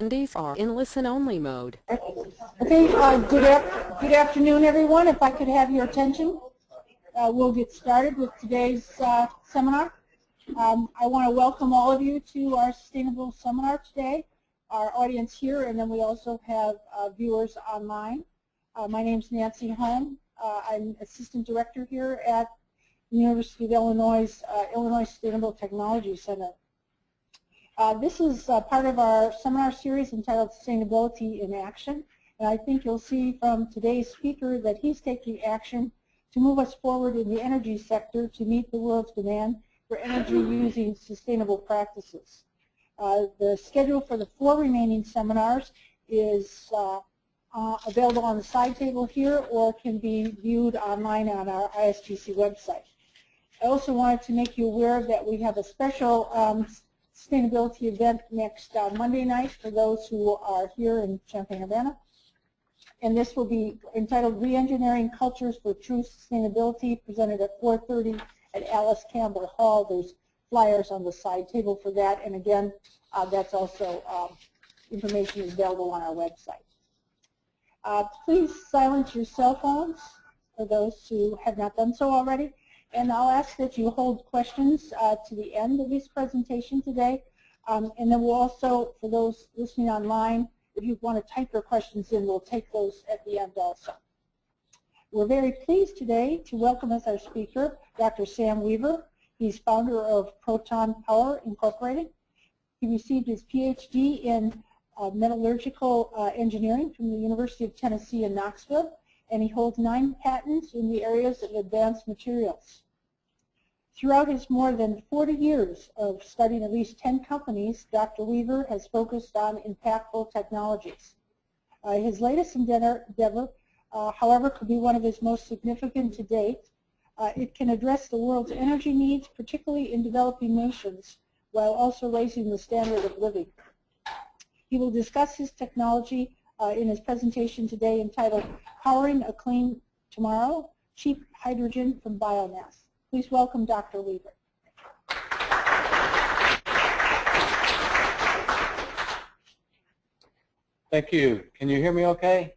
attendees are in listen-only mode. Okay, good afternoon, everyone. If I could have your attention, we'll get started with today's seminar. I want to welcome all of you to our sustainable seminar today, our audience here, and then we also have viewers online. My name is Nancy Holm. I'm Assistant Director here at the University of Illinois' Illinois Sustainable Technology Center. This is part of our seminar series entitled Sustainability in Action, and I think you'll see from today's speaker that he's taking action to move us forward in the energy sector to meet the world's demand for energy using sustainable practices. The schedule for the 4 remaining seminars is available on the side table here or can be viewed online on our ISTC website. I also wanted to make you aware that we have a special sustainability event next Monday night for those who are here in Champaign-Urbana. And this will be entitled Re-Engineering Cultures for True Sustainability, presented at 4:30 at Alice Campbell Hall. There's flyers on the side table for that. And again, that's also information is available on our website. Please silence your cell phones for those who have not done so already. And I'll ask that you hold questions to the end of this presentation today. And then we'll also, for those listening online, if you want to type your questions in, we'll take those at the end also. We're very pleased today to welcome as our speaker Dr. Sam Weaver. He's founder of Proton Power, Incorporated. He received his PhD in metallurgical engineering from the University of Tennessee in Knoxville, and he holds 9 patents in the areas of advanced materials. Throughout his more than 40 years of studying at least 10 companies, Dr. Weaver has focused on impactful technologies. His latest endeavor, however, could be one of his most significant to date. It can address the world's energy needs, particularly in developing nations, while also raising the standard of living. He will discuss his technology in his presentation today entitled Powering a Clean Tomorrow, Cheap Hydrogen from Biomass. Please welcome Dr. Weaver. Thank you. Can you hear me okay?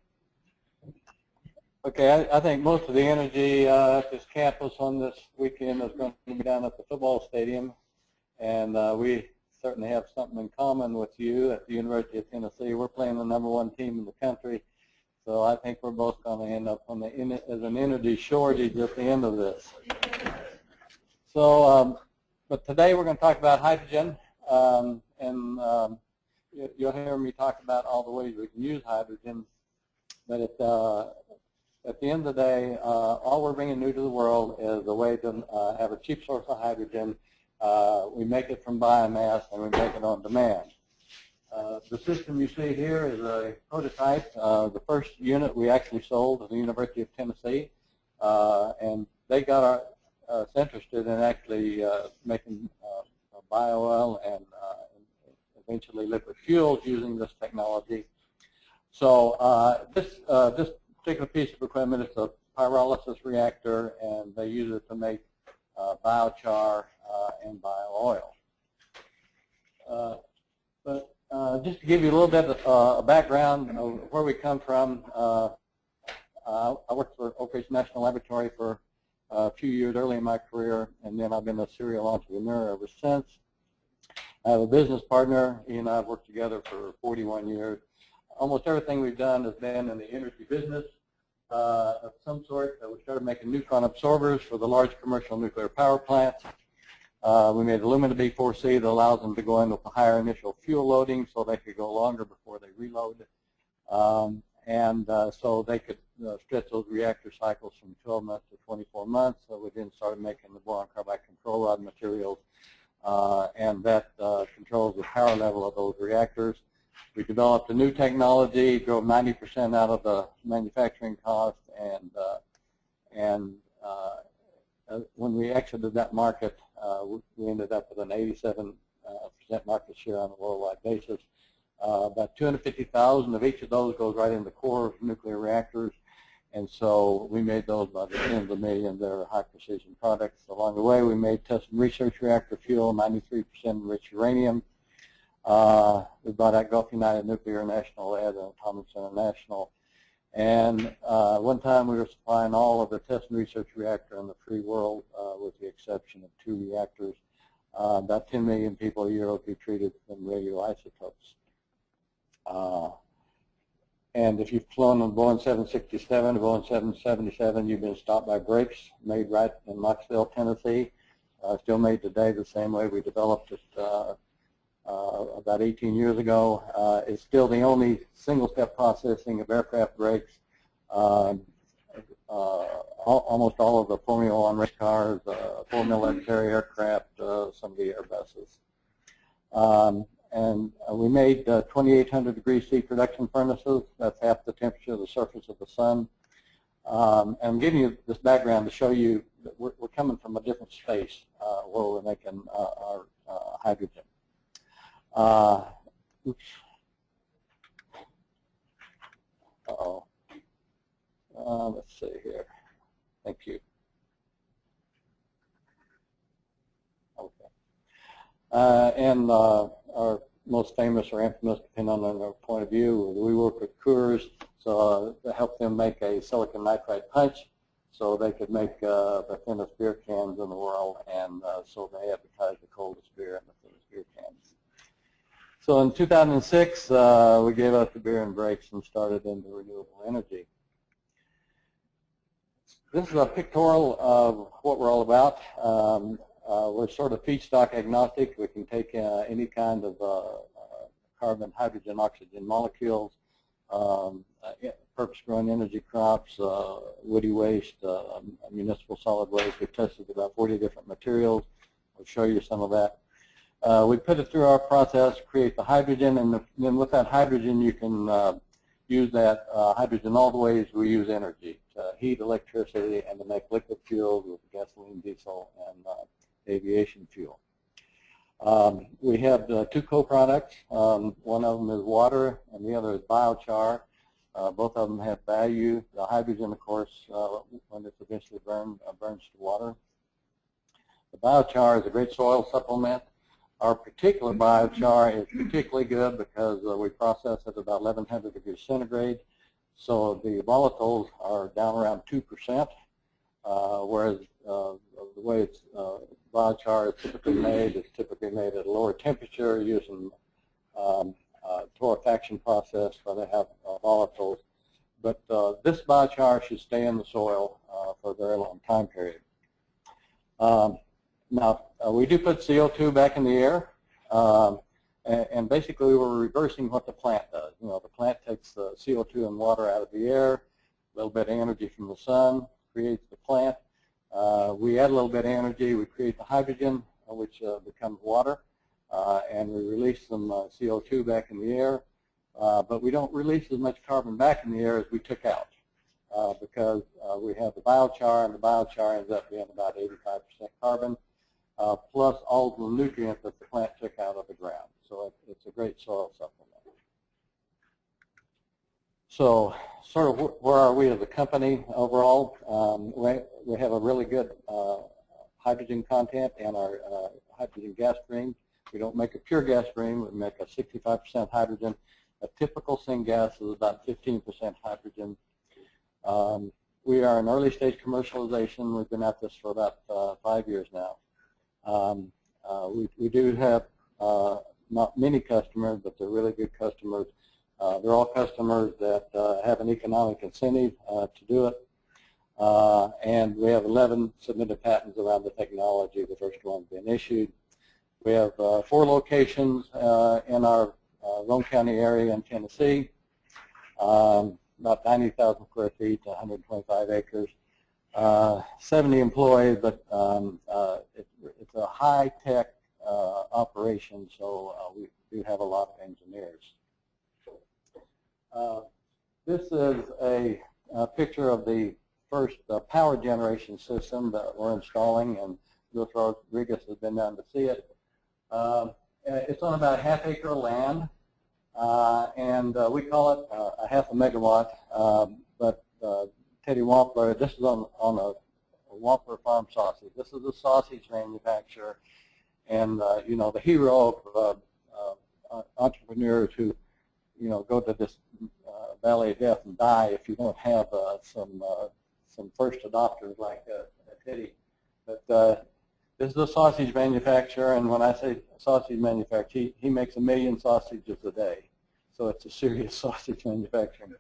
Okay, I think most of the energy at this campus on this weekend is going to be down at the football stadium, and we certainly have something in common with you at the University of Tennessee. We're playing the #1 team in the country, so I think we're both going to end up on as an energy shortage at the end of this. So, but today we're going to talk about hydrogen, and you'll hear me talk about all the ways we can use hydrogen. But at the end of the day, all we're bringing new to the world is a way to have a cheap source of hydrogen. We make it from biomass, and we make it on demand. The system you see here is a prototype. The first unit we actually sold to the University of Tennessee, and they got us interested in actually making bio-oil and eventually liquid fuels using this technology. So this particular piece of equipment is a pyrolysis reactor, and they use it to make biochar and bio-oil. But just to give you a little bit of background of where we come from, I worked for Oak Ridge National Laboratory for a few years early in my career, and then I've been a serial entrepreneur ever since. I have a business partner. He and I have worked together for 41 years. Almost everything we've done has been in the energy business of some sort. We started making neutron absorbers for the large commercial nuclear power plants. We made aluminum B4C that allows them to go in with a higher initial fuel loading so they could go longer before they reload. So they could stretch those reactor cycles from 12 months to 24 months. So we then started making the boron carbide control rod materials, and that controls the power level of those reactors. We developed a new technology, drove 90% out of the manufacturing cost, and when we exited that market, we ended up with an 87% market share on a worldwide basis. About 250,000 of each of those goes right in the core of nuclear reactors, and so we made those by the tens of millions. They're high-precision products. Along the way, we made test and research reactor fuel, 93% enriched uranium. We brought out Gulf United Nuclear National Lab and Atomics International. And one time we were supplying all of the test and research reactor in the free world, with the exception of 2 reactors. About 10 million people a year will be treated from radioisotopes. And if you've flown on Boeing 767 or Boeing 777, you've been stopped by brakes made right in Knoxville, Tennessee. Still made today the same way we developed it about 18 years ago. It's still the only single-step processing of aircraft brakes. Almost all of the Formula One race cars, full military aircraft, some of the Airbuses. And we made 2,800 degrees C production furnaces. That's half the temperature of the surface of the sun. And I'm giving you this background to show you that we're coming from a different space where we're making our hydrogen. Oops. Uh-oh. Let's see here. Thank you. Okay. And our most famous or infamous, depending on our point of view, we work with Coors, so to help them make a silicon nitride punch so they could make the thinnest beer cans in the world, and so they advertise the coldest beer and the thinnest beer cans. So in 2006, we gave up the beer and brakes and started into renewable energy. This is a pictorial of what we're all about. We're sort of feedstock agnostic. We can take any kind of carbon, hydrogen, oxygen molecules, purpose-grown energy crops, woody waste, municipal solid waste. We've tested about 40 different materials. I'll show you some of that. We put it through our process, create the hydrogen, and then with that hydrogen you can use that hydrogen all the ways we use energy, to heat, electricity, and to make liquid fuels with gasoline, diesel, and aviation fuel. We have 2 co-products. One of them is water, and the other is biochar. Both of them have value. The hydrogen, of course, when it's eventually burned, burns to water. The biochar is a great soil supplement. Our particular biochar is particularly good because we process at about 1100 degrees centigrade. So the volatiles are down around 2%, whereas the way it's biochar is typically made at a lower temperature using torrefaction process where they have volatiles. But this biochar should stay in the soil for a very long time period. Now, we do put CO2 back in the air, and basically we're reversing what the plant does. You know, the plant takes the CO2 and water out of the air, a little bit of energy from the sun, creates the plant. We add a little bit of energy, we create the hydrogen, which becomes water, and we release some CO2 back in the air, but we don't release as much carbon back in the air as we took out, because we have the biochar, and the biochar ends up being about 85% carbon, plus all the nutrients that the plant took out of the ground. So it's a great soil supplement. So sort of where are we as a company overall? We have a really good hydrogen content in our hydrogen gas stream. We don't make a pure gas stream. We make a 65% hydrogen. A typical syngas is about 15% hydrogen. We are in early stage commercialization. We've been at this for about 5 years now. We do have not many customers, but they're really good customers. They're all customers that have an economic incentive to do it. And we have 11 submitted patents around the technology. The first one's been issued. We have 4 locations in our Roane County area in Tennessee, about 90,000 square feet, 125 acres. 70 employees, but it's a high-tech operation, so we do have a lot of engineers. This is a picture of the first power generation system that we're installing, and Luis Rodriguez has been down to see it. It's on about a half-acre of land, and we call it a half a megawatt, but Teddy Wampler, this is on a Wampler farm sausage. This is a sausage manufacturer, and you know, the hero of entrepreneurs who, go to this valley of death and die if you don't have some first adopters like Teddy. But this is a sausage manufacturer, and when I say sausage manufacturer, he makes 1 million sausages a day. So it's a serious sausage manufacturing.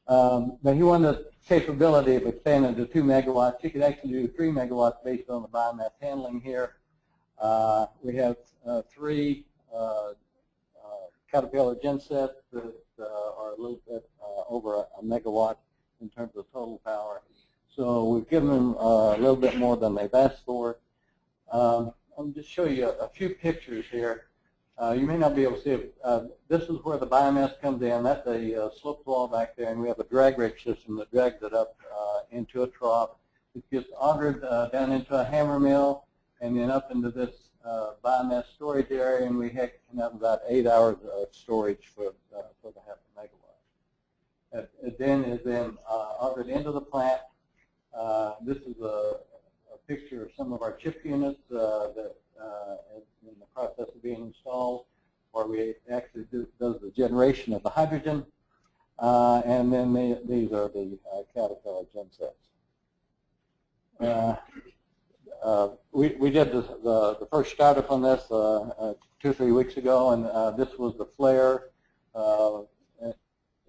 But he wanted the capability of expanding to 2 megawatts. He could actually do 3 megawatts based on the biomass handling here. We have 3 Caterpillar gensets that are a little bit over a megawatt in terms of total power. So we've given them a little bit more than they've asked for. I'll just show you a few pictures here. You may not be able to see it. This is where the biomass comes in. That's a sloped wall back there, and we have a drag rake system that drags it up into a trough. It gets augered down into a hammer mill and then up into this biomass storage area, and we can have about 8 hours of storage for the 0.5 megawatt. It then is augered into the plant. This is a picture of some of our CHyP units that in the process of being installed, where we actually does the generation of the hydrogen, and then these are the Caterpillar gensets. We did the first startup on this 2 or 3 weeks ago, and this was the flare.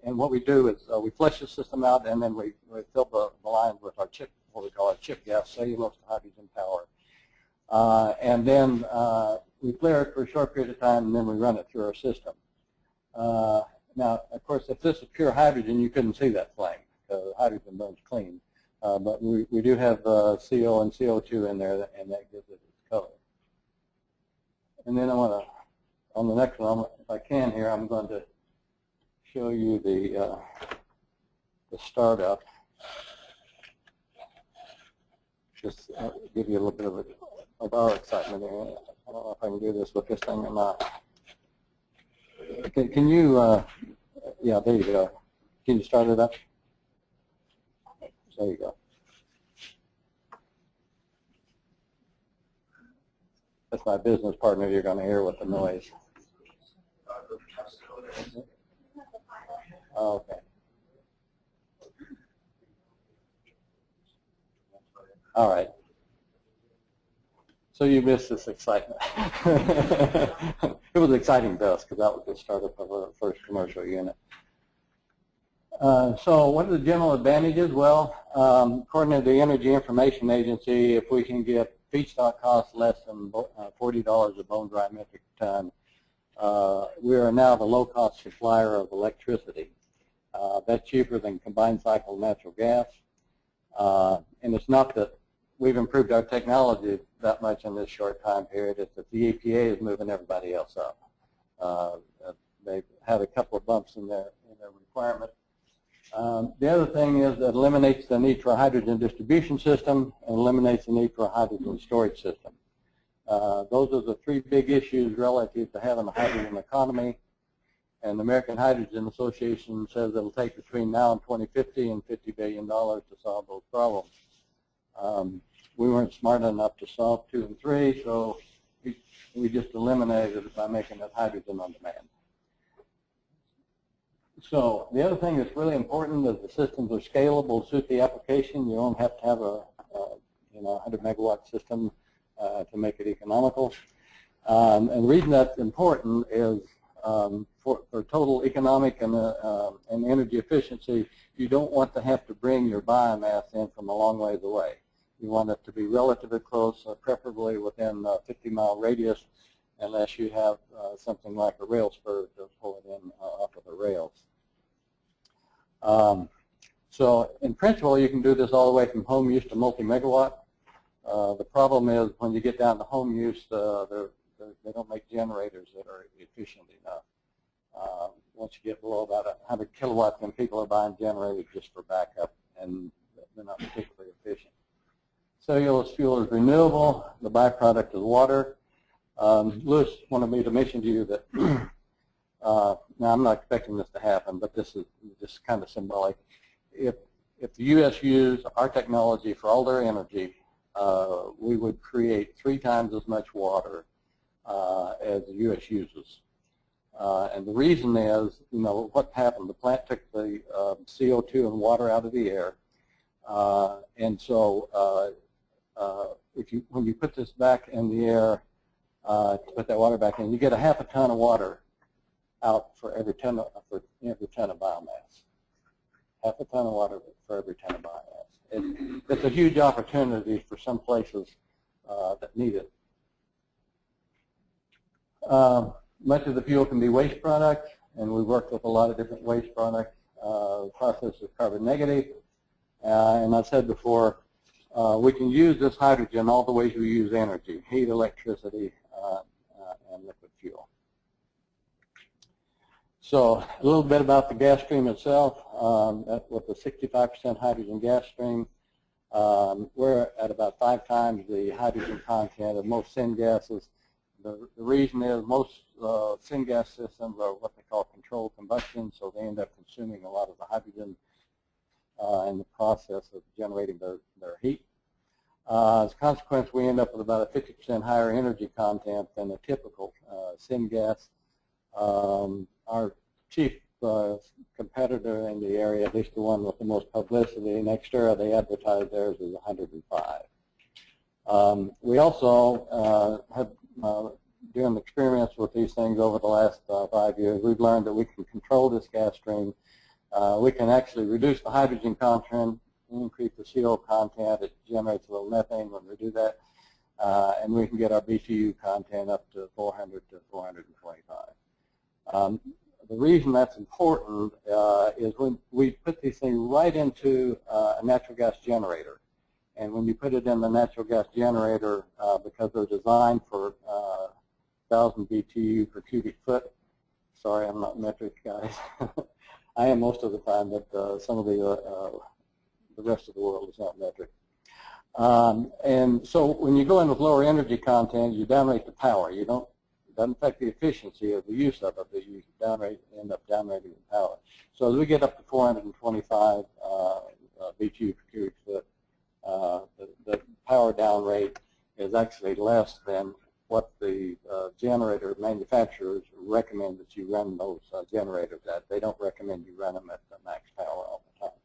And what we do is we flush the system out, and then we fill the lines with our CHyP, what we call our CHyP gas, cellulose to hydrogen power. And then we flare it for a short period of time, and then we run it through our system. Now, of course, if this is pure hydrogen, you couldn't see that flame, because hydrogen burns clean. But we do have CO and CO2 in there, and that gives it its color. And then I want to, on the next one, if I can here, I'm going to show you the startup. Just give you a little bit of our excitement here. I don't know if I can do this with this thing or not. Can you, yeah, there you go. Can you start it up? There you go. That's my business partner you're going to hear with the noise. Okay. All right. So you missed this excitement. It was exciting to us because that was the startup of our first commercial unit. So what are the general advantages? Well, according to the Energy Information Agency, if we can get feedstock costs less than $40 a bone dry metric ton, we are now the low-cost supplier of electricity. That's cheaper than combined cycle natural gas. And it's not that we've improved our technology that much in this short time period. It's that the EPA is moving everybody else up. They've had a couple of bumps in their requirement. The other thing is that it eliminates the need for a hydrogen distribution system and eliminates the need for a hydrogen storage system. Those are the 3 big issues relative to having a hydrogen economy. And the American Hydrogen Association says it will take between now and 2050 and $50 billion to solve those problems. We weren't smart enough to solve 2 and 3, so we just eliminated it by making it hydrogen on demand. So the other thing that's really important is the systems are scalable to suit the application. You don't have to have a 100 megawatt system to make it economical. And the reason that's important is for total economic and energy efficiency, you don't want to have to bring your biomass in from a long ways away. You want it to be relatively close, preferably within a 50-mile radius, unless you have something like a rail spur to pull it in off of the rails. So in principle, you can do this all the way from home use to multi-megawatt. The problem is when you get down to home use, they don't make generators that are efficient enough. Once you get below about 100 kilowatts, then people are buying generators just for backup, and they're not particularly efficient. Cellulose fuel is renewable. The byproduct is water. Lewis wanted me to mention to you that, now I'm not expecting this to happen, but this is just kind of symbolic. If the U.S. used our technology for all their energy, we would create 3 times as much water as the U.S. uses. And the reason is, what happened, the plant took the CO2 and water out of the air. And so when you put this back in the air, to put that water back in, you get a half a ton of water out for every ton of biomass. Half a ton of water for every ton of biomass. It's a huge opportunity for some places that need it. Much of the fuel can be waste product, and we worked with a lot of different waste products. The process is carbon negative, and I've said before, we can use this hydrogen all the ways we use energy: heat, electricity, and liquid fuel. So a little bit about the gas stream itself. With the 65% hydrogen gas stream, we're at about 5 times the hydrogen content of most syngases. The reason is most syngas systems are what they call controlled combustion, so they end up consuming a lot of the hydrogen in the process of generating their heat. As a consequence, we end up with about a 50% higher energy content than a typical syngas. Our chief competitor in the area, at least the one with the most publicity, NextEra, they advertise theirs as 105. We also have doing experiments with these things over the last 5 years. We've learned that we can control this gas stream. We can actually reduce the hydrogen content, increase the CO content. It generates a little methane when we do that, and we can get our BTU content up to 400 to 425. The reason that's important is when we put these things right into a natural gas generator. And when you put it in the natural gas generator, because they're designed for 1,000 BTU per cubic foot, sorry, I'm not metric, guys. I am most of the time, but some of the rest of the world is not metric. And so when you go in with lower energy content, you downrate the power. It doesn't affect the efficiency of the use of it, but you end up downrating the power. So as we get up to 425 BTU per cubic foot, the power down rate is actually less than what the generator manufacturers recommend that you run those generators at. They don't recommend you run them at the max power all the time.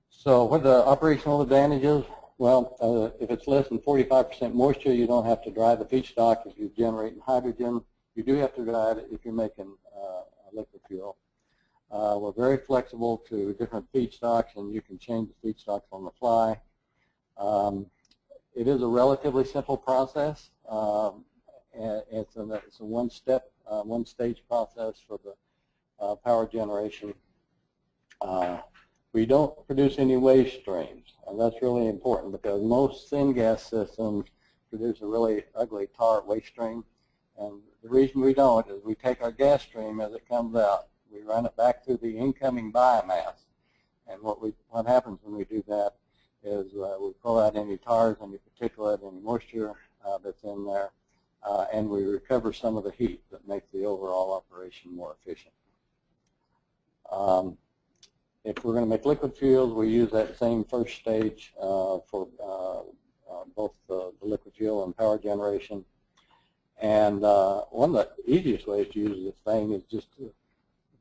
So what are the operational advantages? Well, if it's less than 45% moisture, you don't have to dry the feedstock if you're generating hydrogen. You do have to dry it if you're making liquid fuel. We're very flexible to different feedstocks, and you can change the feedstocks on the fly. It is a relatively simple process. It's a one-step, one-stage process for the power generation. We don't produce any waste streams, and that's really important because most syngas systems produce a really ugly tar waste stream. And the reason we don't is we take our gas stream as it comes out, we run it back through the incoming biomass. And what happens when we do that is we pull out any tars, any particulate, any moisture that's in there, and we recover some of the heat that makes the overall operation more efficient. If we're going to make liquid fuels, we use that same first stage for both the liquid fuel and power generation. And one of the easiest ways to use this thing is just to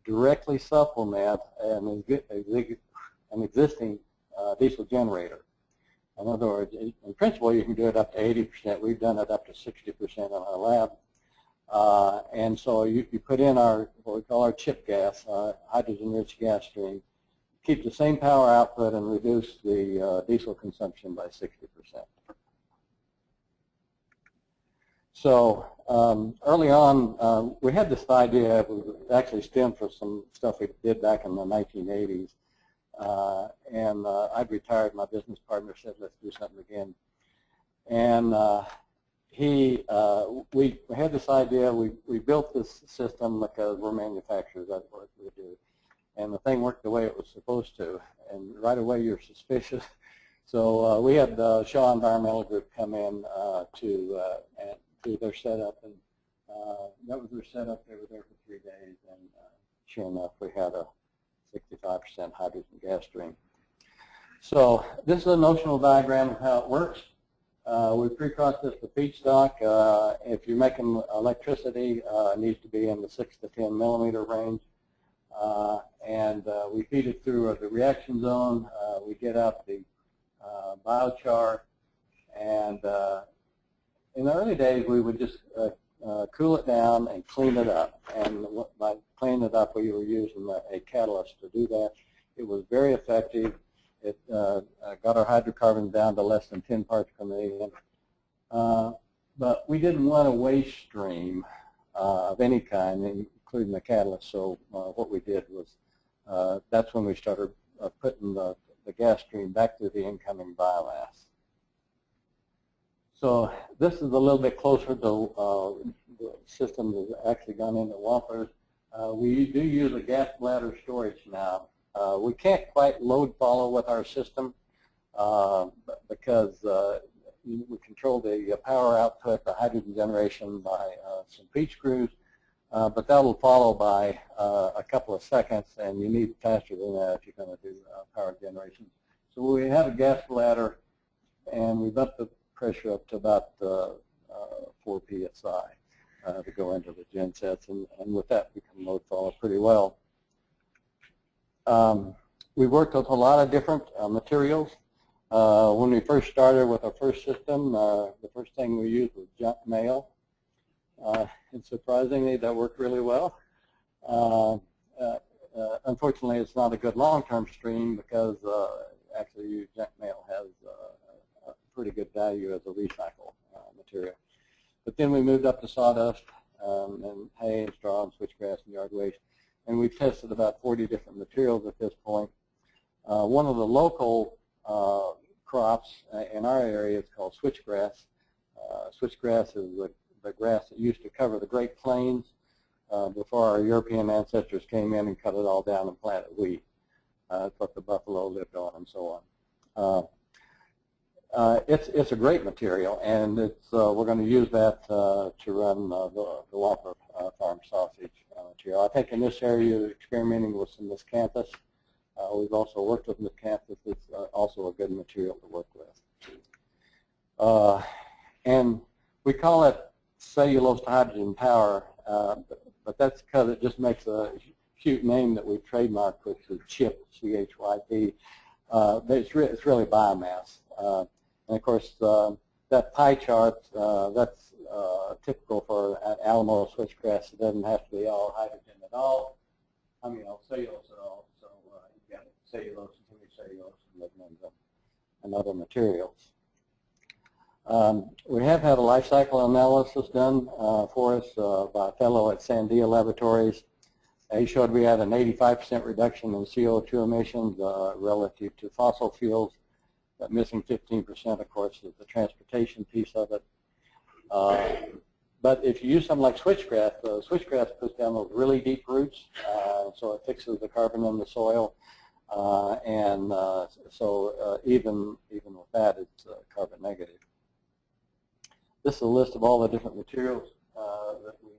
directly supplement an existing diesel generator. In other words, in principle, you can do it up to 80%. We've done it up to 60% in our lab. And so you put in what we call our CHyP gas, hydrogen-rich gas stream, keep the same power output and reduce the diesel consumption by 60%. So early on, we had this idea. It actually stemmed from some stuff we did back in the 1980s. And I'd retired. My business partner said, let's do something again. And we had this idea. We built this system because we're manufacturers. That's what we do. And the thing worked the way it was supposed to. And right away, you're suspicious. So we had Shaw Environmental Group come in to do their setup. And that was their setup. They were there for 3 days. And sure enough, we had a 65% hydrogen gas stream. So this is a notional diagram of how it works. We pre-process the feedstock. If you're making electricity, it needs to be in the 6 to 10 millimeter range. And we feed it through the reaction zone. We get out the biochar. And in the early days, we would just cool it down and clean it up. And by cleaning it up, we were using a catalyst to do that. It was very effective. It got our hydrocarbons down to less than 10 parts per million. But we didn't want a waste stream of any kind, including the catalyst. So what we did was, that's when we started putting the gas stream back to the incoming biomass. So this is a little bit closer to the system that's actually gone into Wamplers. We do use a gas bladder storage now. We can't quite load follow with our system because we control the power output, the hydrogen generation by some feed screws, but that will follow by a couple of seconds, and you need faster than that if you're going to do power generation. So we have a gas bladder, and we bump the pressure up to about 4 psi to go into the gensets, and with that we can load follow pretty well. We worked with a lot of different materials. When we first started with our first system, the first thing we used was junk mail. And surprisingly, that worked really well. Unfortunately, it's not a good long-term stream because actually junk mail has a pretty good value as a recycle material. But then we moved up to sawdust and hay and straw and switchgrass and yard waste. And we've tested about 40 different materials at this point. One of the local crops in our area is called switchgrass. Switchgrass is the grass that used to cover the Great Plains before our European ancestors came in and cut it all down and planted wheat. That's what the buffalo lived on and so on. It's a great material, and it's, we're going to use that to run the Wampler farm sausage material. I think in this area, experimenting with some miscanthus. We've also worked with miscanthus. It's also a good material to work with. And we call it cellulose to hydrogen power, but that's because it just makes a cute name that we've trademarked, which is CHyP, CHyP. But it's really biomass. And of course, that pie chart, that's typical for an Alamo switchgrass. It doesn't have to be all hydrogen at all. I mean, all cellulose at all. So you've got cellulose and hemicellulose and lignins and other materials. We have had a life cycle analysis done for us by a fellow at Sandia Laboratories. He showed we had an 85% reduction in CO2 emissions relative to fossil fuels. That missing 15%, of course, is the transportation piece of it. But if you use something like switchgrass, switchgrass puts down those really deep roots, so it fixes the carbon in the soil. So even with that, it's carbon negative. This is a list of all the different materials that we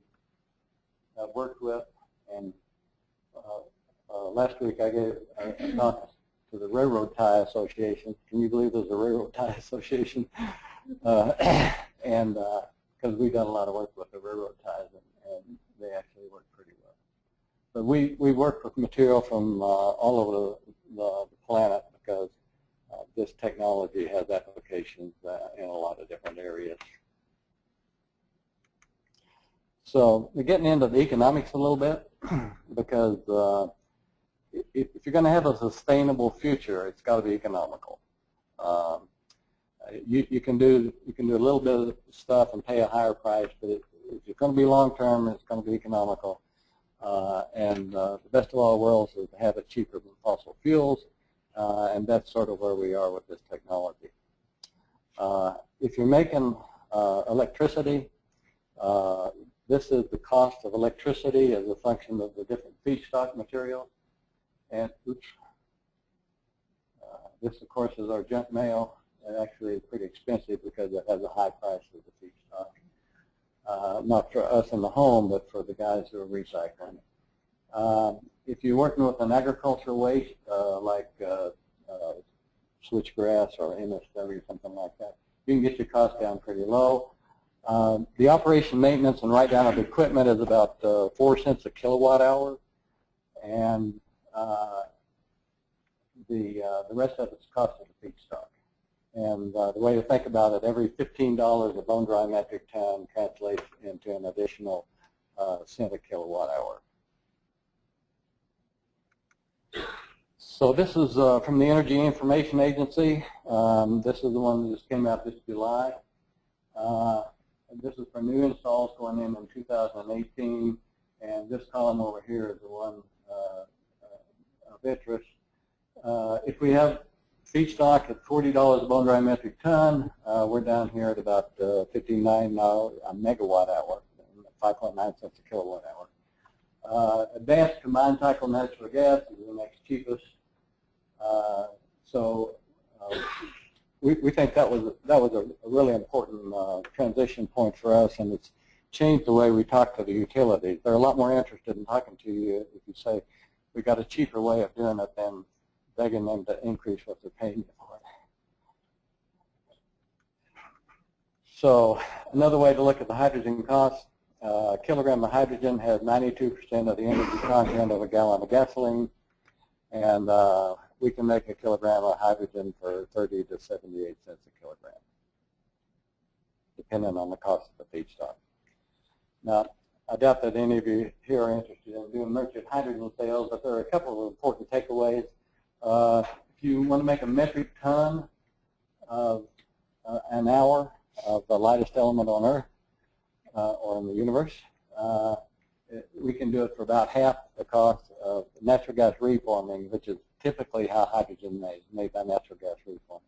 have worked with. And last week I gave a talk to the Railroad Tie Association. Can you believe there's a Railroad Tie Association? And because we've done a lot of work with the railroad ties, and they actually work pretty well. But we work with material from all over the planet because this technology has applications in a lot of different areas. So we're getting into the economics a little bit because if you're going to have a sustainable future, it's got to be economical. You can do a little bit of stuff and pay a higher price, but if it's going to be long term, it's going to be economical. And the best of all worlds is to have it cheaper than fossil fuels, and that's sort of where we are with this technology. If you're making electricity, this is the cost of electricity as a function of the different feedstock materials. And oops, this, of course, is our junk mail. And actually, it's pretty expensive because it has a high price of the feedstock. Not for us in the home, but for the guys who are recycling. If you're working with an agricultural waste like switchgrass or MSW or something like that, you can get your cost down pretty low. The operation, maintenance, and write down of the equipment is about 4 cents a kilowatt hour, and the rest of it's cost of the feedstock. And the way to think about it, every $15 a bone dry metric ton translates into an additional cent a kilowatt hour. So this is from the Energy Information Agency. This is the one that just came out this July. This is for new installs going in 2018, and this column over here is the one of interest. If we have feedstock at $40 a bone dry metric ton, we're down here at about 59 now a megawatt hour, 5.9 cents a kilowatt hour. Advanced combined cycle natural gas is the next cheapest. We think that was a really important transition point for us, and it's changed the way we talk to the utilities. They're a lot more interested in talking to you if you say we got a cheaper way of doing it than begging them to increase what they're paying you for it. So another way to look at the hydrogen cost, a kilogram of hydrogen has 92% of the energy content of a gallon of gasoline, and we can make a kilogram of hydrogen for 30 to 78 cents a kilogram, depending on the cost of the feedstock. Now, I doubt that any of you here are interested in doing merchant hydrogen sales, but there are a couple of important takeaways. If you want to make a metric ton of an hour of the lightest element on Earth or in the universe, we can do it for about half the cost of natural gas reforming, which is typically how hydrogen is made by natural gas reforming.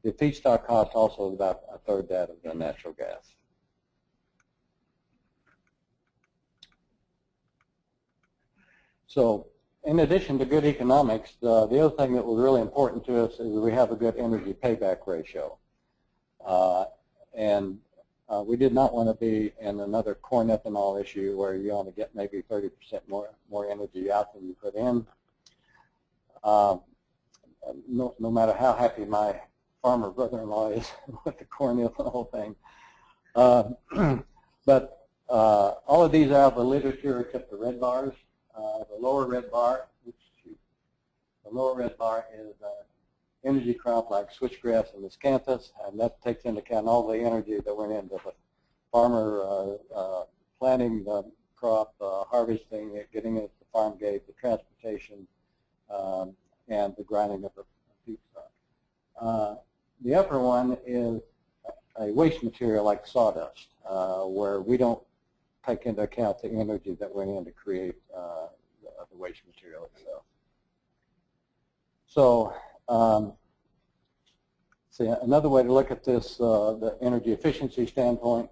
The feedstock cost also is about a third that of the natural gas. So in addition to good economics, the other thing that was really important to us is we have a good energy payback ratio. We did not want to be in another corn ethanol issue where you only get maybe 30% more energy out than you put in. No matter how happy my farmer brother-in-law is with the corn ethanol thing. But all of these are out of the literature except the red bars. The lower red bar is energy crop like switchgrass and miscanthus, and that takes into account all the energy that went into the farmer planting the crop, harvesting it, getting it to the farm gate, the transportation, and the grinding of the feedstock. The upper one is a waste material like sawdust, where we don't take into account the energy that went in to create the waste material itself. So, see, another way to look at this, the energy efficiency standpoint,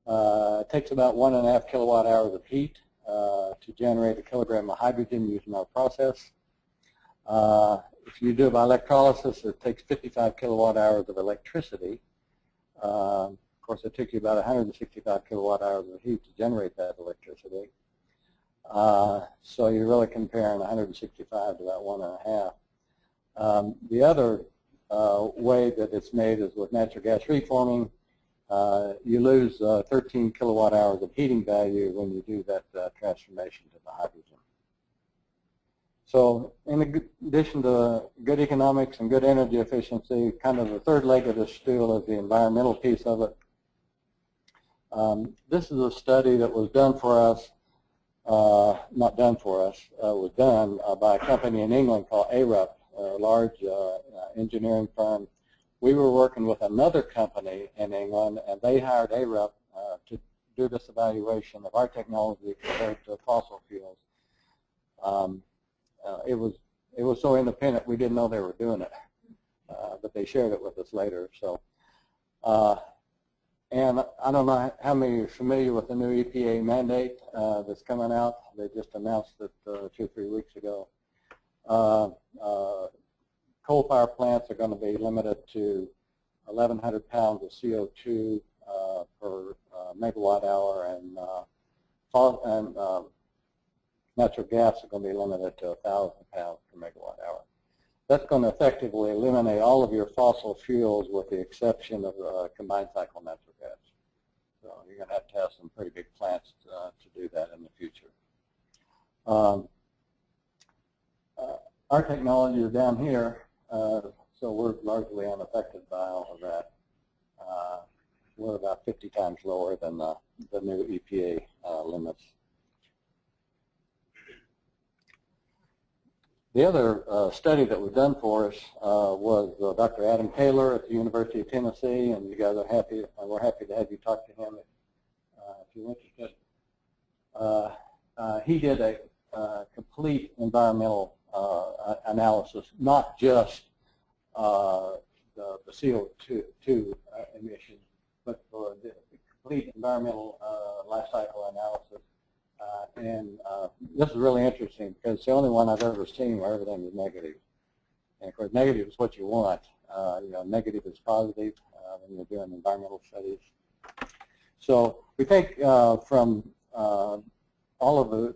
it takes about 1.5 kilowatt hours of heat to generate a kilogram of hydrogen using our process. If you do it by electrolysis, it takes 55 kilowatt hours of electricity. Of course, it took you about 165 kilowatt hours of heat to generate that electricity. So you're really comparing 165 to about 1.5. The other way that it's made is with natural gas reforming. You lose 13 kilowatt hours of heating value when you do that transformation to the hydrogen. So in addition to good economics and good energy efficiency, kind of the third leg of the stool is the environmental piece of it. This is a study that was done for us, not done for us, was done by a company in England called ARUP, a large engineering firm. We were working with another company in England, and they hired ARUP to do this evaluation of our technology compared to fossil fuels. It was so independent we didn't know they were doing it, but they shared it with us later. So, and I don't know how many are familiar with the new EPA mandate that's coming out. They just announced it 2 or 3 weeks ago. Coal power plants are going to be limited to 1,100 pounds of CO2 per megawatt hour, and natural gas are going to be limited to 1,000 pounds per megawatt hour. that's going to effectively eliminate all of your fossil fuels with the exception of combined cycle natural gas. So you're going to have some pretty big plants to do that in the future. Our technology is down here, so we're largely unaffected by all of that. We're about 50 times lower than the new EPA limits. The other study that was done for us was Dr. Adam Taylor at the University of Tennessee, and you guys are happy. We're happy to have you talk to him if you're interested. He did a complete environmental analysis, not just the CO2 emissions, but for the complete environmental life cycle analysis. This is really interesting because it's the only one I've ever seen where everything is negative. And of course, negative is what you want. Negative is positive when you're doing environmental studies. So we think from all of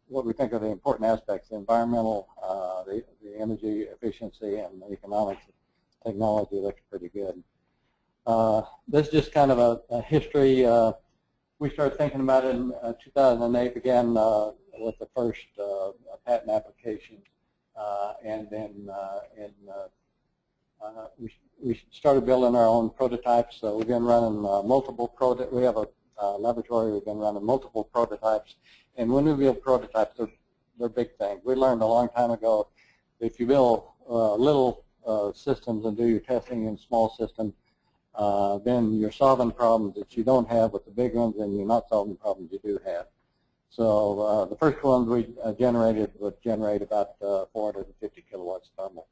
what we think are the important aspects, the environmental, the energy efficiency, and the economics of technology looks pretty good. This is just kind of a history. We started thinking about it in 2008, began with the first patent application, and then we started building our own prototypes. So we've been running multiple prototypes. We have a laboratory. We've been running multiple prototypes, and when we build prototypes, they're big things. We learned a long time ago if you build little systems and do your testing in small systems, then you're solving problems that you don't have with the big ones, and you're not solving problems you do have. So the first ones we generated would generate about 450 kilowatts thermal.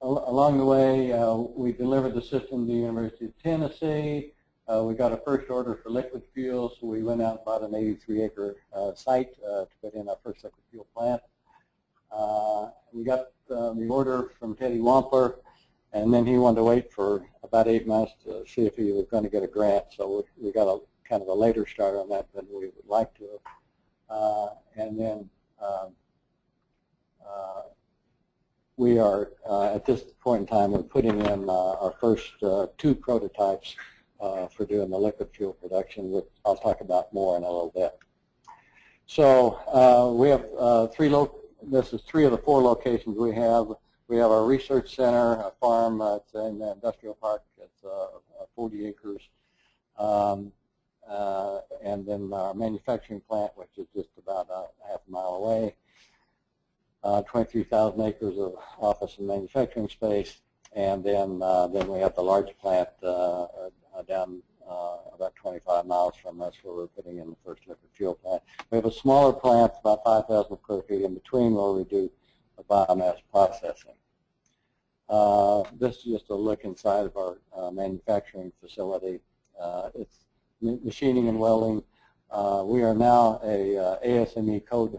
Along the way, we delivered the system to the University of Tennessee. We got a first order for liquid fuel, so we went out and bought an 83-acre site to put in our first liquid fuel plant. We got the order from Teddy Wampler, and then he wanted to wait for about 8 months to see if he was going to get a grant. So we got a kind of a later start on that than we would like to. And then we are at this point in time we're putting in our first 2 prototypes for doing the liquid fuel production, which I'll talk about more in a little bit. So we have this is 3 of the 4 locations we have. We have our research center, a farm. It's in the industrial park. It's 40 acres. And then our manufacturing plant, which is just about a half a mile away. 23,000 acres of office and manufacturing space. And then we have the large plant down about 25 miles from us, where we're putting in the first liquid fuel plant. We have a smaller plant, about 5,000 square feet in between, where we do the biomass processing. This is just a look inside of our manufacturing facility. It's machining and welding. We are now a ASME code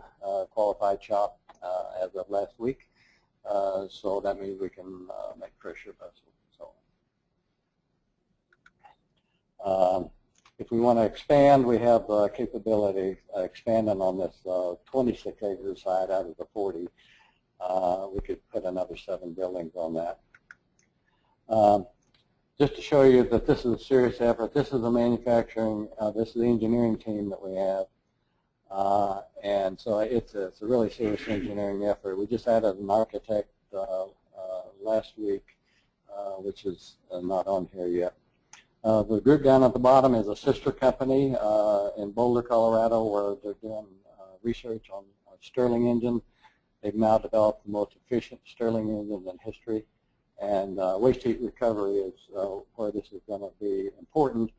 qualified shop as of last week. So that means we can make pressure vessels and so on. If we want to expand, we have capability expanding on this 26 acre site out of the 40. We could put another 7 buildings on that. Just to show you that this is a serious effort, this is the manufacturing, this is the engineering team that we have. And so it's a really serious engineering effort. We just added an architect last week, which is not on here yet. The group down at the bottom is a sister company in Boulder, Colorado, where they're doing research on Stirling engine. They've now developed the most efficient Stirling engine in history. And waste heat recovery is where this is going to be important.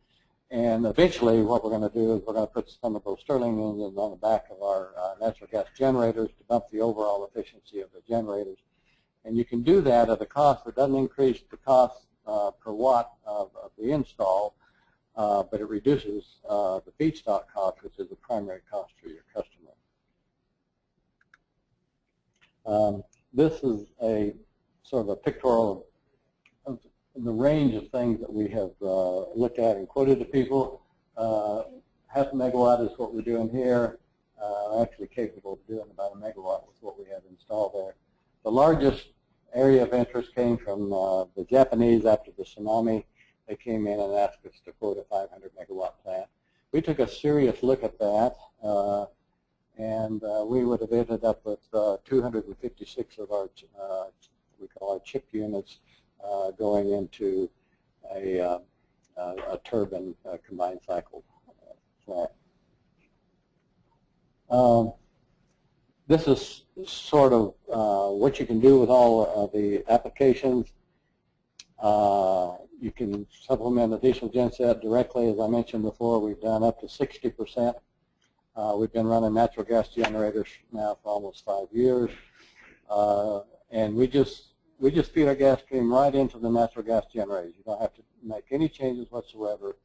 And eventually what we're going to do is we're going to put some of those Stirling engines on the back of our natural gas generators to bump the overall efficiency of the generators. And you can do that at a cost that doesn't increase the cost per watt of the install, but it reduces the feedstock cost, which is the primary cost for your customer. This is a sort of a pictorial of the range of things that we have looked at and quoted to people. Half a megawatt is what we're doing here. actually capable of doing about 1 megawatt with what we have installed there. The largest area of interest came from the Japanese after the tsunami. They came in and asked us to quote a 500 megawatt plant. We took a serious look at that, and we would have ended up with 256 of our, we call our CHyP units, going into a turbine combined cycle plant. This is sort of what you can do with all of the applications. You can supplement a diesel genset directly. As I mentioned before, we've done up to 60%. We've been running natural gas generators now for almost 5 years, and we just feed our gas stream right into the natural gas generators. You don't have to make any changes whatsoever.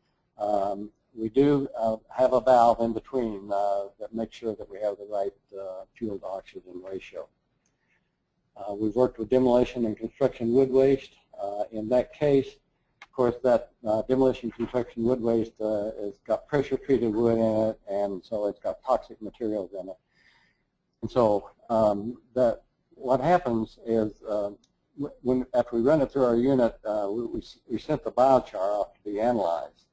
We do have a valve in between that makes sure that we have the right fuel to oxygen ratio. We've worked with demolition and construction wood waste. In that case, of course, that demolition construction wood waste has got pressure treated wood in it, and so it's got toxic materials in it. And so what happens is after we run it through our unit, we sent the biochar off to be analyzed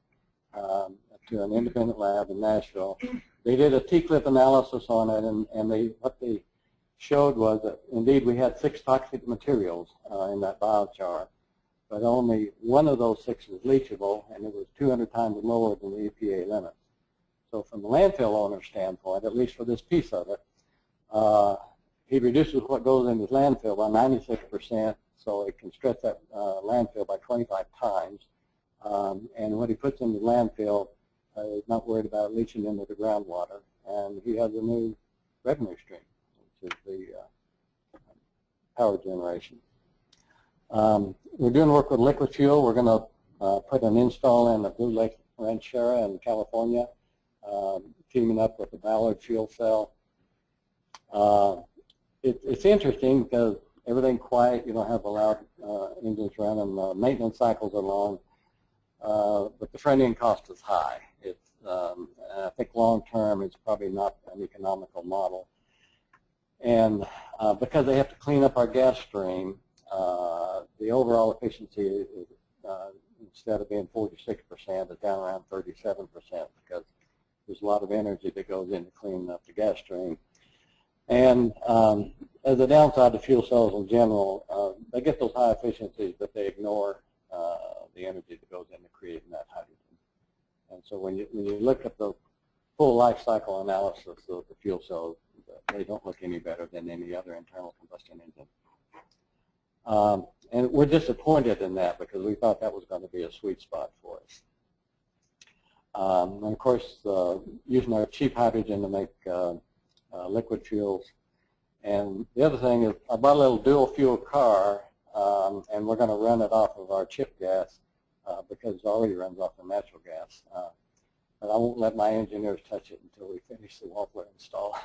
to an independent lab in Nashville. They did a T-clip analysis on it, and what they showed was that indeed we had 6 toxic materials in that biochar, but only one of those 6 was leachable, and it was 200 times lower than the EPA limit. So from the landfill owner's standpoint, at least for this piece of it, he reduces what goes in his landfill by 96%, so it can stretch that landfill by 25 times. And what he puts in the landfill is not worried about leaching into the groundwater, and he has a new revenue stream, which is the power generation. We're doing work with liquid fuel. We're going to put an install in the Blue Lake Ranchera in California, teaming up with the Ballard fuel cell. It's interesting because everything's quiet. You don't have the loud engines running. Maintenance cycles are long, but the front-end cost is high. I think long-term it's probably not an economical model. And because they have to clean up our gas stream, the overall efficiency is, instead of being 46%, it's down around 37% because there's a lot of energy that goes into cleaning up the gas stream. And as a downside to fuel cells in general, they get those high efficiencies, but they ignore the energy that goes into creating that hydrogen. And so when you look at the full life cycle analysis of the fuel cells, they don't look any better than any other internal combustion engine. And we're disappointed in that because we thought that was going to be a sweet spot for us. And of course, using our cheap hydrogen to make liquid fuels. And the other thing is I bought a little dual fuel car, and we're going to run it off of our CHyP gas because it already runs off of natural gas. But I won't let my engineers touch it until we finish the Wampler install.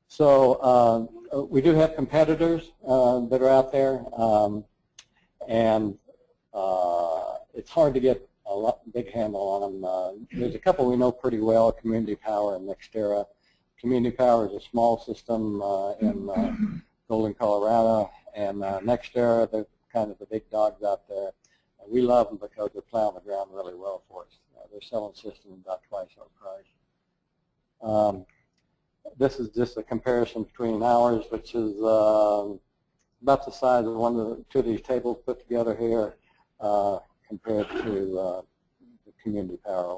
So we do have competitors that are out there, and it's hard to get a big handle on them. There's a couple we know pretty well, Community Power and NextEra. Community Power is a small system in Golden, Colorado, and NextEra, they're kind of the big dogs out there. We love them because they're plowing the ground really well for us. They're selling systems about twice our price. This is just a comparison between ours, which is about the size of two of these tables put together here compared to the Community Power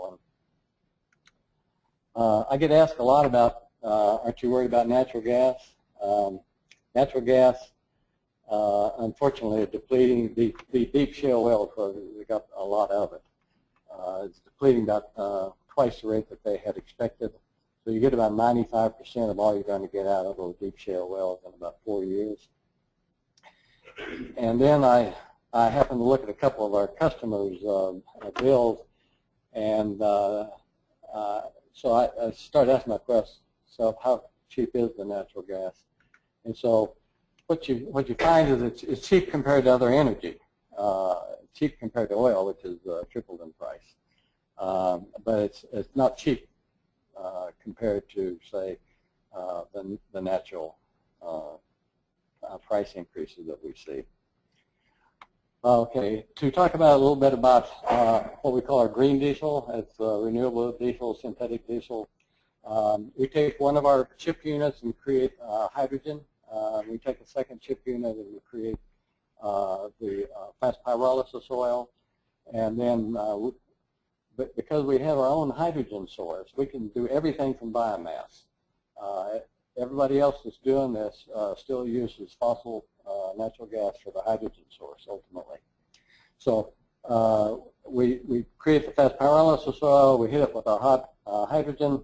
one. I get asked a lot about, aren't you worried about natural gas? Natural gas, unfortunately, is depleting. The deep shale wells, we got a lot of it. It's depleting about twice the rate that they had expected. So you get about 95% of all you're going to get out of those deep shale wells in about 4 years. And then I happened to look at a couple of our customers' bills, and so I started asking myself, how cheap is the natural gas? And so what you find is it's cheap compared to other energy, cheap compared to oil, which is tripled in price. But it's not cheap compared to, say, the natural price increases that we see. Okay, to talk about a little bit about what we call our green diesel. It's renewable diesel, synthetic diesel. We take one of our chip units and create hydrogen. We take a second chip unit and we create the fast pyrolysis oil. And then because we have our own hydrogen source, we can do everything from biomass. Everybody else that's doing this still uses fossil natural gas for the hydrogen source ultimately. So we create the fast pyrolysis oil, we hit it with our hot hydrogen,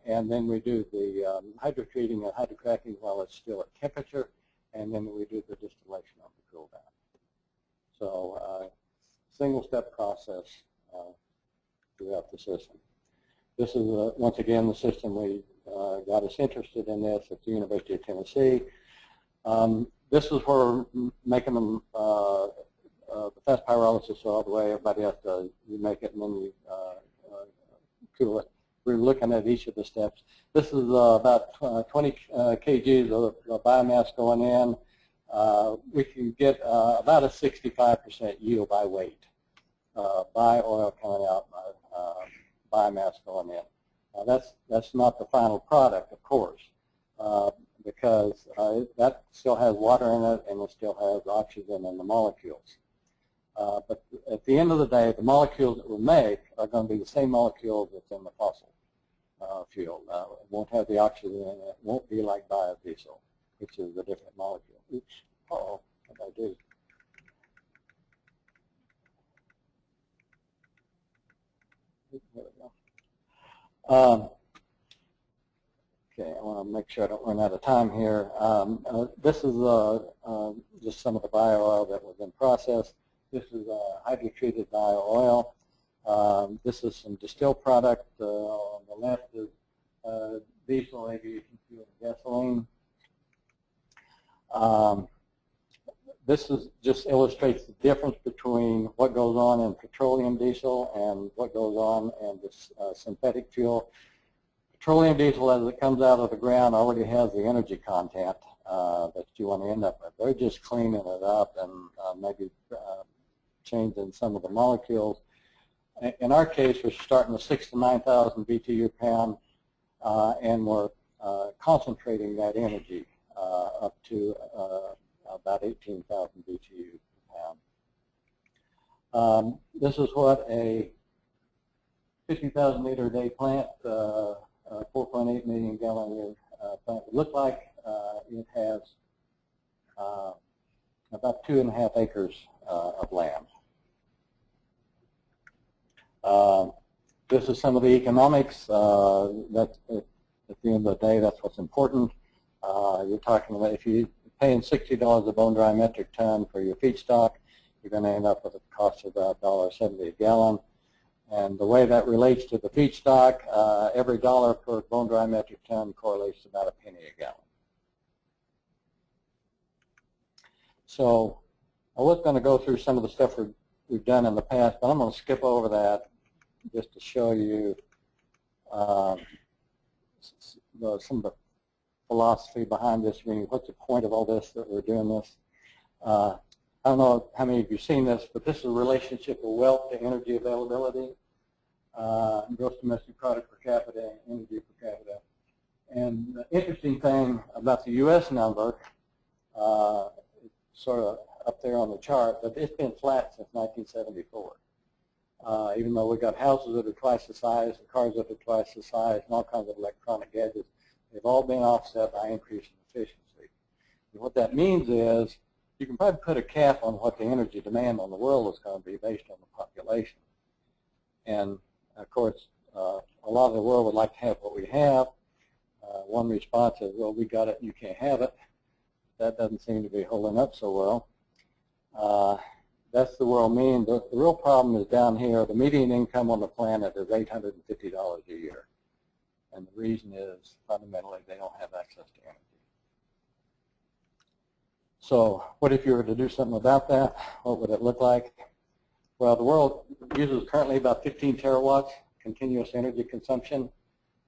and then we do the hydrotreating and hydrocracking while it's still at temperature, and then we do the distillation of the cool down. So single-step process throughout the system. This is, once again, the system we got us interested in this at the University of Tennessee. This is where we're making them the fast pyrolysis oil the way everybody else does. You make it and then you cool it. We're looking at each of the steps. This is about 20 kgs of biomass going in. We can get about a 65% yield by weight, by oil coming out, biomass going in. That's not the final product, of course, because that still has water in it and it still has oxygen in the molecules. But at the end of the day, the molecules that we make are going to be the same molecules that's in the fossil fuel. It won't have the oxygen in it. It won't be like biodiesel, which is a different molecule. Oops. Uh-oh, what did I do? There we go. Okay, I want to make sure I don't run out of time here. This is just some of the bio oil that was in process. This is hydrotreated bio oil. This is some distilled product. On the left is diesel, aviation fuel, gasoline. This just illustrates the difference between what goes on in petroleum diesel and what goes on in this synthetic fuel. Petroleum diesel, as it comes out of the ground, already has the energy content that you want to end up with. They're just cleaning it up and maybe changing some of the molecules. In our case, we're starting with 6,000 to 9,000 BTU pound, and we're concentrating that energy up to about 18,000 BTU per pound. This is what a 50,000 liter a day plant, 4.8 million gallon a year plant would look like. It has about 2.5 acres of land. This is some of the economics. That at the end of the day, that's what's important. You're talking about if you're paying $60 a bone dry metric ton for your feedstock, you're going to end up with a cost of about $1.70 a gallon. And the way that relates to the feedstock, every dollar per bone dry metric ton correlates to about a penny a gallon. So I was going to go through some of the stuff we've done in the past, but I'm going to skip over that just to show you some of the philosophy behind this. I mean, what's the point of all this that we're doing this? I don't know how many of you have seen this, but this is a relationship of wealth to energy availability, gross domestic product per capita, energy per capita. And the interesting thing about the U.S. number, it's sort of up there on the chart, but it's been flat since 1974. Even though we've got houses that are twice the size, and cars that are twice the size, and all kinds of electronic gadgets, they've all been offset by increase in efficiency. And what that means is you can probably put a cap on what the energy demand on the world is going to be based on the population. And, of course, a lot of the world would like to have what we have. One response is, well, we got it and you can't have it. That doesn't seem to be holding up so well. That's the world mean. The real problem is down here. The median income on the planet is $850 a year. And the reason is, fundamentally, they don't have access to energy. So what if you were to do something about that? What would it look like? Well, the world uses currently about 15 terawatts continuous energy consumption.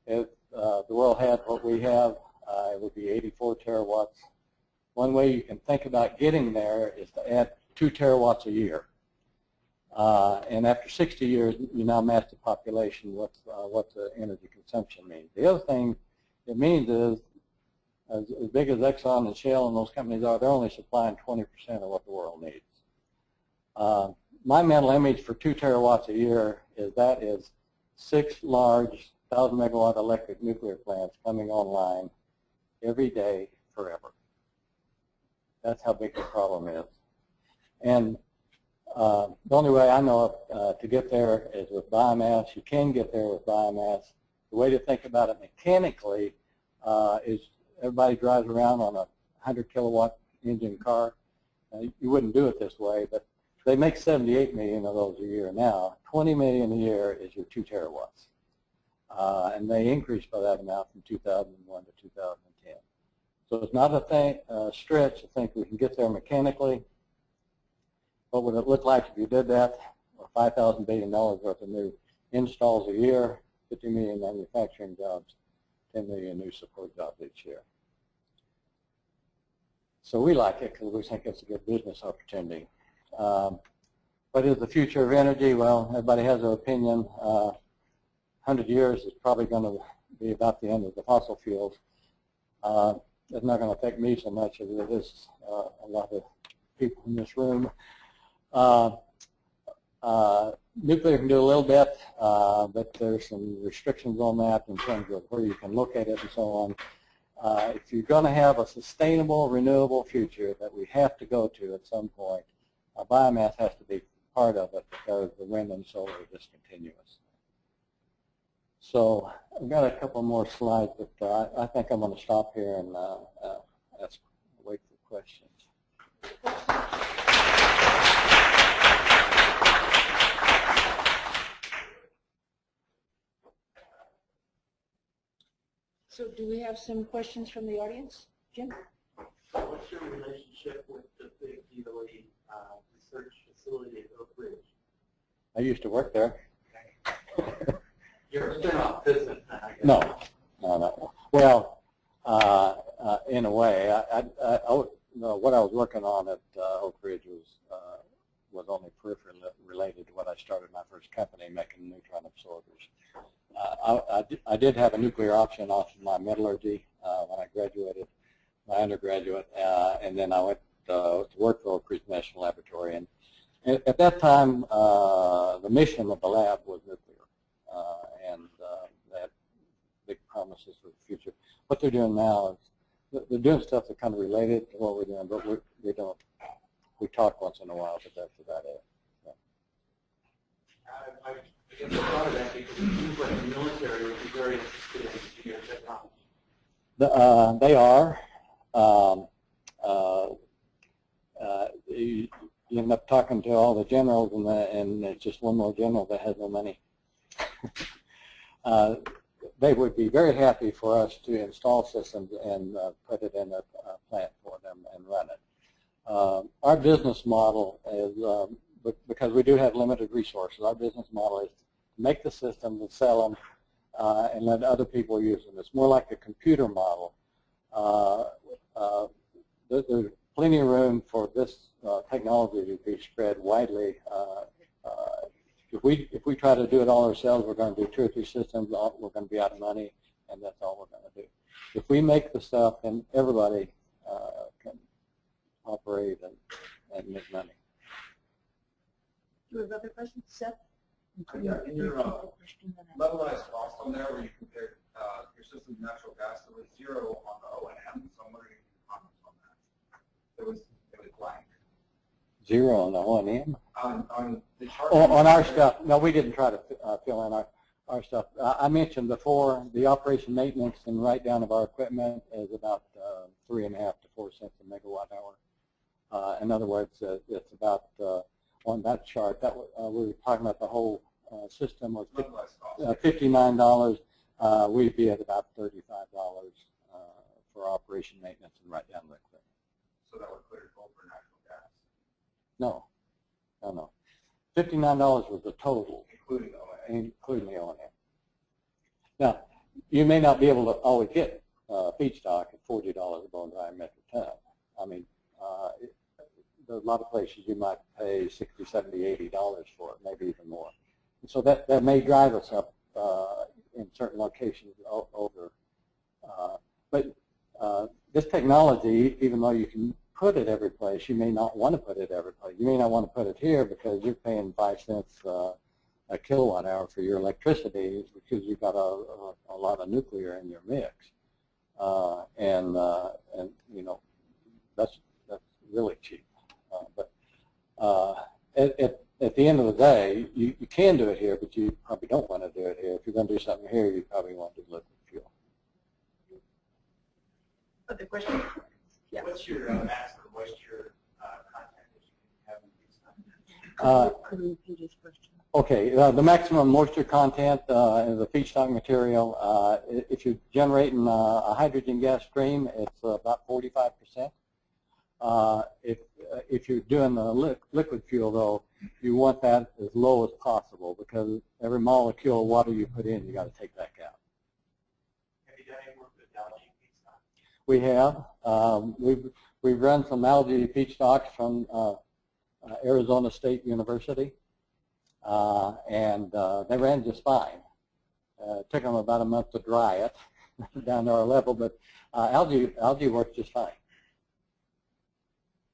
if the world had what we have, it would be 84 terawatts. One way you can think about getting there is to add 2 terawatts a year. And after 60 years, you now match the population what the energy consumption means. The other thing it means is, as big as Exxon and Shale and those companies are, they're only supplying 20% of what the world needs. My mental image for 2 terawatts a year is 6 large 1,000 megawatt electric nuclear plants coming online every day forever. That's how big the problem is. And the only way I know of to get there is with biomass. You can get there with biomass. The way to think about it mechanically is everybody drives around on a 100 kilowatt engine car. You wouldn't do it this way, but they make 78 million of those a year now. 20 million a year is your 2 terawatts. And they increased by that amount from 2001 to 2010. So it's not a stretch to think we can get there mechanically. What would it look like if you did that? Well, $5,000 billion worth of new installs a year, 50 million manufacturing jobs, 10 million new support jobs each year. So we like it because we think it's a good business opportunity. What is the future of energy? Well, everybody has their opinion. 100 years is probably going to be about the end of the fossil fuels. It's not going to affect me so much as it is a lot of people in this room. Nuclear can do a little bit, but there's some restrictions on that in terms of where you can locate it and so on. If you're going to have a sustainable, renewable future that we have to go to at some point, biomass has to be part of it because the wind and solar are discontinuous. So I've got a couple more slides, but I think I'm going to stop here and wait for questions. So do we have some questions from the audience? Jim? What's your relationship with the big DOE research facility at Oak Ridge? I used to work there. You're a spin-off business now, I guess. No. Well, in a way, what I was working on at Oak Ridge was only peripherally related to what I started my first company making neutron absorbers. I did have a nuclear option off of my metallurgy when I graduated, my undergraduate, and then I went to work for Oak Ridge National Laboratory. And at that time, the mission of the lab was nuclear, and they had big promises for the future. What they're doing now is they're doing stuff that's kind of related to what we're doing, but we don't. We talk once in a while, but that's about it. So. I guess I thought of that because it seems like the military would be very interested in your technology. They are. You end up talking to all the generals, and it's just one more general that has no money. They would be very happy for us to install systems and put it in a plant for them and run it. Our business model is, because we do have limited resources, our business model is to make the systems and sell them and let other people use them. It's more like a computer model. There's plenty of room for this technology to be spread widely. If we try to do it all ourselves, we're going to do 2 or 3 systems. We're going to be out of money, and that's all we're going to do. If we make the stuff, then everybody can operate and make money. Do we have other questions? Seth? Yeah, in your levelized cost on there where you compared your system to natural gas, there was 0 on the O&M, so I'm wondering if you can comment on that. It was blank. 0 on the O&M? On the chart. On our stuff, no, we didn't try to fill in our stuff. I mentioned before the operation maintenance and write-down of our equipment is about 3.5 to 4 cents a megawatt hour. In other words, it's about on that chart that we were talking about the whole system was $59. We'd be at about $35 for operation maintenance and write-down of equipment. So that would clear it over natural gas. No. $59 was the total, including the O&M. including the O&M. Now, you may not be able to always get feedstock at $40 a bone dry metric ton. I mean, there's a lot of places you might pay $60, $70, $80 for it, maybe even more. And so that may drive us up in certain locations over. But this technology, even though you can put it every place, you may not want to put it every place. You may not want to put it here because you're paying 5 cents a kilowatt hour for your electricity because you've got a lot of nuclear in your mix, and you know that's really cheap. But at the end of the day, you can do it here, but you probably don't want to do it here. If you're going to do something here, you probably want to do liquid fuel. Other questions? Yeah. What's your maximum moisture content that you can have in feedstock? Could you repeat his question? Okay, the maximum moisture content in the feedstock material, if you're generating a hydrogen gas stream, it's about 45%. If you're doing the liquid fuel, though, you want that as low as possible because every molecule of water you put in, you got to take back out. Have you done any work with algae feedstock? We have. We've run some algae feedstocks from Arizona State University, and they ran just fine. It took them about a month to dry it down to our level, but algae works just fine.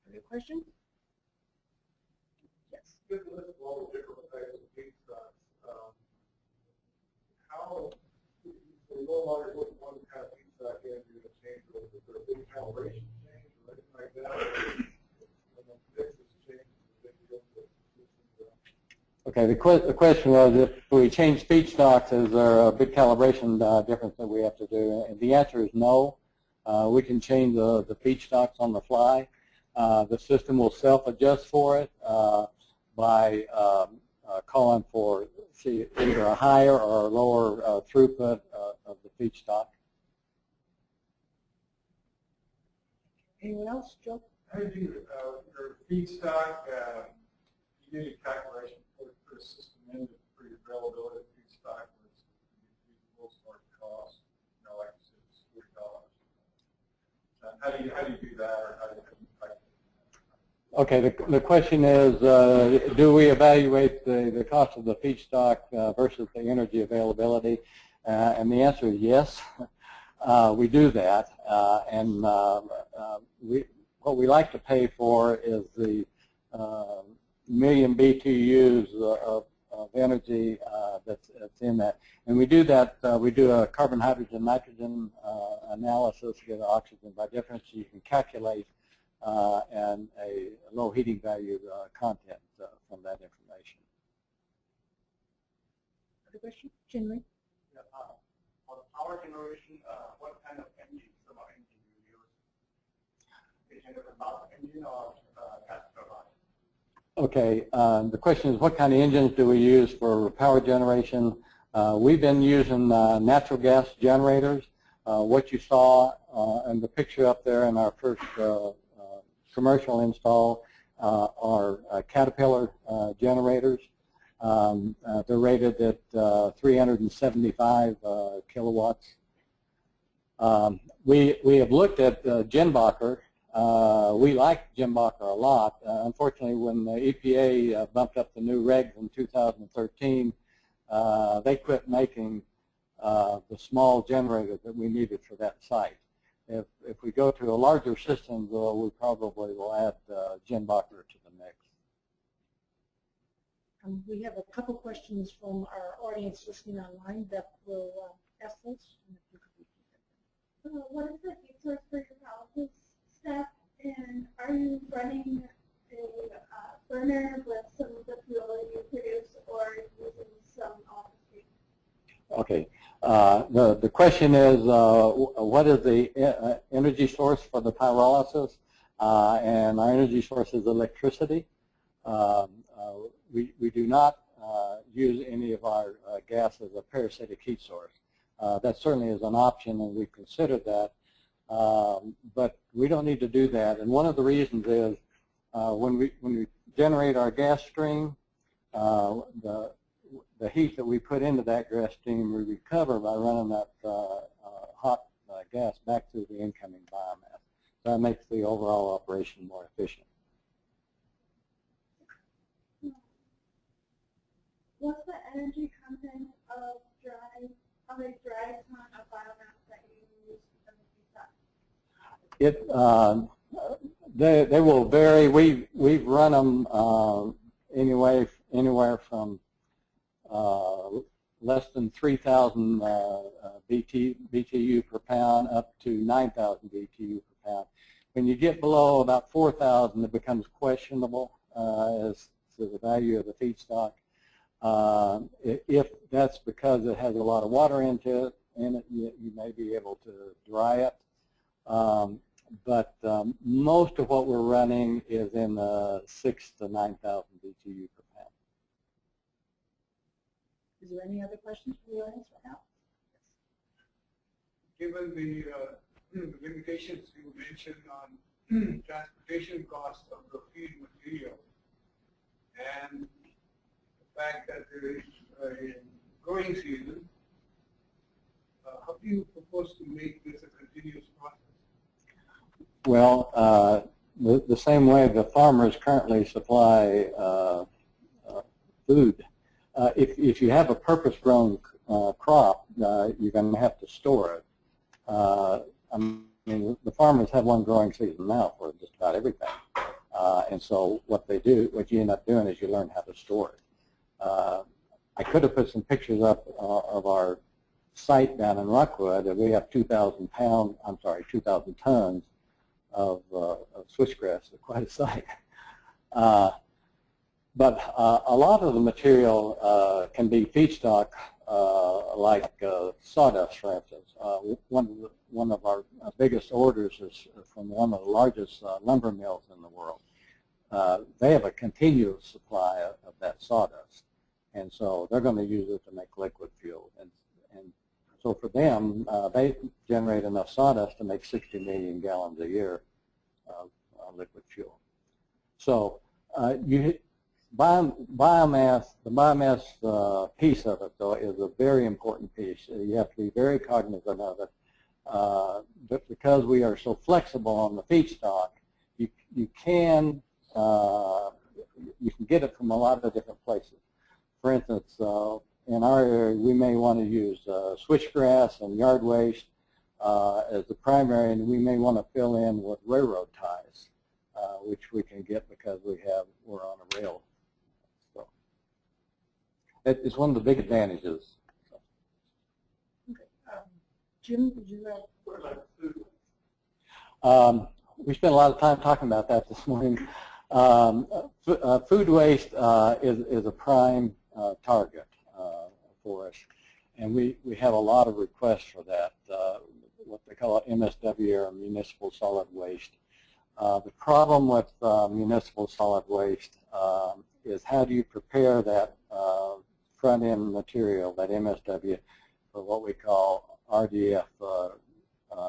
Other questions? Yes. Good list of all the different types of feedstocks. How, if you no longer put one kind of feedstock in, you're going to change those. Is there a big calibration change or anything like that? When the mix is changed, Okay, the question was if we change feedstocks, is there a big calibration difference that we have to do? And the answer is no. We can change the feedstocks on the fly. The system will self-adjust for it by calling for either a higher or a lower throughput of the feedstock. Anyone else, Joe? how do you, your feedstock, you do your calculation for the system in for your availability of feedstock, which is reasonable sort of cost, you know, like it's $40. How do you do that, or how do you calculate that? Okay, the question is, do we evaluate the cost of the feedstock versus the energy availability? And the answer is yes. We do that, and what we like to pay for is the million BTUs of energy that's in that. And we do that, we do a carbon, hydrogen, nitrogen analysis, get oxygen by difference, so you can calculate and a low heating value content from that information. Other question? Chinmay? Yeah, for power generation, what kind of engine, thermal engine do you use? Is it a power engine or gas turbine? Okay, the question is what kind of engines do we use for power generation? We've been using natural gas generators. What you saw in the picture up there in our first commercial install are Caterpillar generators. They're rated at 375 kilowatts. We have looked at Jenbacher. We like Jenbacher a lot. Unfortunately, when the EPA bumped up the new regs in 2013, they quit making the small generator that we needed for that site. If we go to a larger system, though, we probably will add Jenbacher to the mix. We have a couple questions from our audience listening online that will ask those. What is the heat source for your analysis step, and are you running a burner with some of the fuel that you produce, or using some office heat? Okay. The question is, what is the energy source for the pyrolysis? And our energy source is electricity. We do not use any of our gas as a parasitic heat source. That certainly is an option, and we've considered that. But we don't need to do that. And one of the reasons is when we generate our gas stream, the the heat that we put into that gas stream, we recover by running that hot gas back through the incoming biomass. So that makes the overall operation more efficient. What's the energy content of a dry ton of biomass that you use in the feedstock? They will vary. We've run them anywhere from less than 3,000 BTU per pound up to 9,000 BTU per pound. When you get below about 4,000, it becomes questionable as to the value of the feedstock. If that's because it has a lot of water in it, you may be able to dry it. But most of what we're running is in the 6,000 to 9,000 BTU per pound. Is there any other questions from the audience right now? Given the limitations you mentioned on transportation costs of the feed material and the fact that there is a growing season, how do you propose to make this a continuous process? Well, the same way the farmers currently supply food. If you have a purpose-grown crop, you're going to have to store it. I mean, the farmers have one growing season now for just about everything. And so what you end up doing is you learn how to store it. I could have put some pictures up of our site down in Rockwood, and we have 2,000 tons of switchgrass, quite a site. But a lot of the material can be feedstock, like sawdust, for instance. One of our biggest orders is from one of the largest lumber mills in the world. They have a continuous supply of that sawdust, and so they're going to use it to make liquid fuel. And so for them, they generate enough sawdust to make 60 million gallons a year of liquid fuel. So biomass, the biomass piece of it, though, is a very important piece. You have to be very cognizant of it. But because we are so flexible on the feedstock, you can get it from a lot of different places. For instance, in our area, we may want to use switchgrass and yard waste as the primary, and we may want to fill in with railroad ties, which we can get because we're on a rail. So it's one of the big advantages. Okay. Jim, did you have? We spent a lot of time talking about that this morning. Food waste is a prime target for us, and we have a lot of requests for that, what they call MSW, or municipal solid waste. The problem with municipal solid waste is how do you prepare that front-end material, that MSW, for what we call RDF,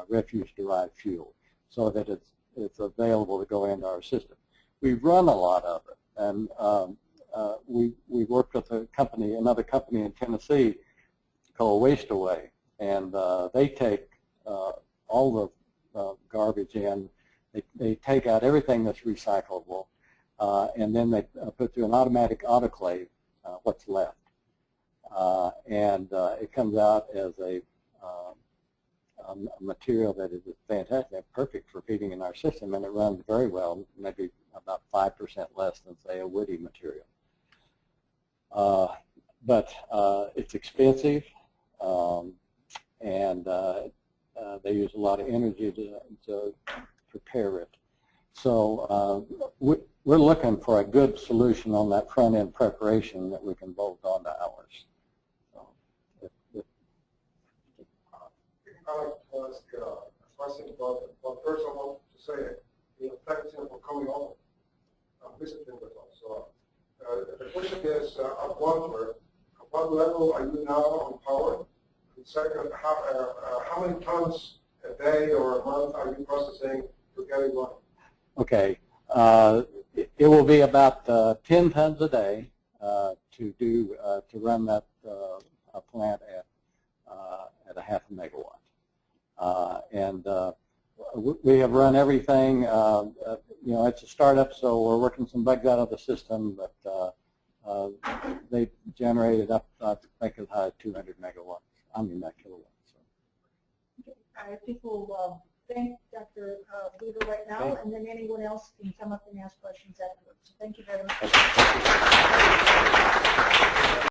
refuse-derived fuel, so that it's available to go into our system. We run a lot of it, and we worked with another company in Tennessee called Waste Away, and they take all the garbage in. They take out everything that's recyclable, and then they put through an automatic autoclave what's left, and it comes out as a material that is fantastic, perfect for feeding in our system, and it runs very well, maybe about 5% less than, say, a woody material. But it's expensive, and they use a lot of energy to prepare it. So we're looking for a good solution on that front-end preparation that we can bolt onto ours. So, I'd like to ask a question about it. Well, first I want to say, thank you for coming on. I'm visiting with us. So, the question is, at Wampler, at what level are you now on power? And second, how many tons a day or a month are you processing to get it going? Okay. It will be about 10 tons a day, to run that plant at a half a megawatt. We have run everything. It's a startup, so we're working some bugs out of the system, but they generated up, I think, as high as 200 megawatts. I mean, not kilowatts. So. Okay. I think we'll thank Dr. Weaver right now, Okay. and then anyone else can come up and ask questions afterwards. So thank you very much.